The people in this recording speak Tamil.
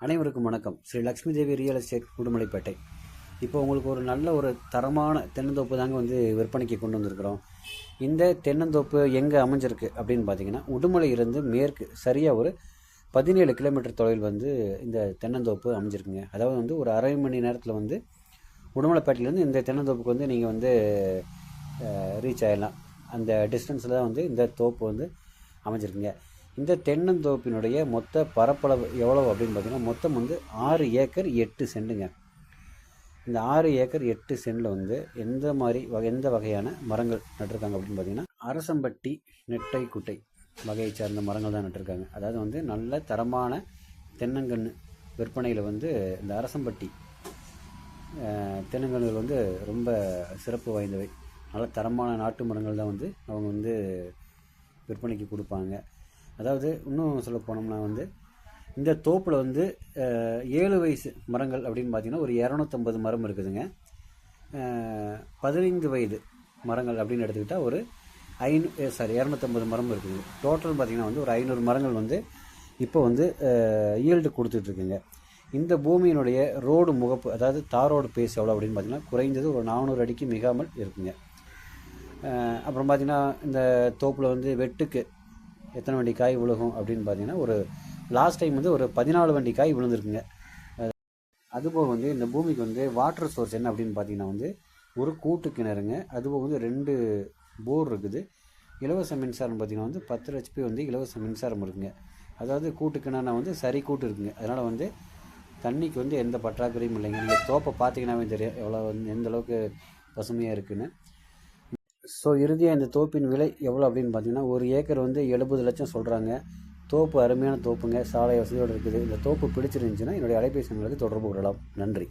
அனைவருக்கும் வணக்கம். Sri Lakshmi Devi real estate Udumalaipettai. இப்போ உங்களுக்கு ஒரு நல்ல ஒரு தரமான தென்னந்தோப்பு தாங்க விற்பனைக்கு கொண்டு வந்திருக்கிறோம். இந்த தென்னந்தோப்பு எங்கே அமைஞ்சிருக்கு அப்படின்னு பார்த்தீங்கன்னா, உடுமலையிலிருந்து மேற்கு சரியாக ஒரு 17 கிலோமீட்டர் தொலைவில் இந்த தென்னந்தோப்பு அமைஞ்சிருக்குங்க. அதாவது ஒரு அரை மணி நேரத்தில் உடுமலைப்பேட்டையிலேருந்து இந்த தென்னந்தோப்புக்கு நீங்கள் ரீச் ஆகிடலாம். அந்த டிஸ்டன்ஸில் தான் இந்த தோப்பு அமைஞ்சிருக்குங்க. இந்த தென்னந்தோப்பினுடைய மொத்த பரப்பளவு எவ்வளோ அப்படின்னு பார்த்தீங்கன்னா, மொத்தம் 6 ஏக்கர் 8 சென்ட்டுங்க. இந்த 6 ஏக்கர் 8 சென்டில் எந்த வகையான மரங்கள் நட்டிருக்காங்க அப்படின்னு பார்த்தீங்கன்னா, அரசம்பட்டி நெட்டை குட்டை வகையை சார்ந்த மரங்கள் தான் நட்டிருக்காங்க. அதாவது நல்ல தரமான தென்னங்கன்று விற்பனையில் இந்த அரசம்பட்டி தென்னங்கன்றுகள் ரொம்ப சிறப்பு வாய்ந்தவை. நல்ல தரமான நாட்டு மரங்கள் தான் அவங்க விற்பனைக்கு கொடுப்பாங்க. அதாவது இன்னும் சொல்ல போனோம்னா இந்த தோப்பில் 7 வயசு மரங்கள் அப்படின்னு பார்த்தீங்கன்னா ஒரு 250 மரம் இருக்குதுங்க. 15 வயது மரங்கள் அப்படின்னு எடுத்துக்கிட்டால் ஒரு 250 மரம் இருக்குது. டோட்டல் பார்த்திங்கன்னா ஒரு 500 மரங்கள் இப்போ ஈல்டு கொடுத்துட்ருக்குங்க. இந்த பூமியினுடைய ரோடு முகப்பு, அதாவது தாரோடு பேஸ் எவ்வளோ அப்படின்னு பார்த்தீங்கன்னா குறைந்தது ஒரு 400 அடிக்கு மிகாமல் இருக்குங்க. அப்புறம் பார்த்திங்கன்னா இந்த தோப்பில் வெட்டுக்கு எத்தனை வண்டி காய் விழுகும் அப்படின்னு பார்த்தீங்கன்னா ஒரு லாஸ்ட் டைம் ஒரு 14 வண்டி காய் விழுந்துருக்குங்க. அதுபோக இந்த பூமிக்கு வாட்டர் சோர்ஸ் என்ன அப்படின்னு பார்த்தீங்கன்னா ஒரு கூட்டு கிணறுங்க. அதுபோக 2 போர் இருக்குது. இலவச மின்சாரம் பார்த்தீங்கன்னா 10 HP இலவச மின்சாரம் இருக்குங்க. அதாவது கூட்டு கிணறுனா சரி கூட்டு இருக்குங்க. அதனால் தண்ணிக்கு எந்த பற்றாக்குறையும் இல்லைங்க. நீங்கள் தோப்பை பார்த்தீங்கன்னாவே தெரியும் எவ்வளோ எந்த அளவுக்கு பசுமையாக இருக்குதுன்னு. ஸோ இறுதியாக இந்த தோப்பின் விலை எவ்வளோ அப்படின்னு பார்த்தீங்கன்னா, ஒரு ஏக்கர் 70 லட்சம் சொல்கிறாங்க. தோப்பு அருமையான தோப்புங்க. சாலை வசதியோடு இருக்குது. இந்த தோப்பு பிடிச்சிருந்துச்சுன்னா என்னுடைய அலைபேசி எண்களுக்கு தொடர்பு கொள்ளலாம். நன்றி.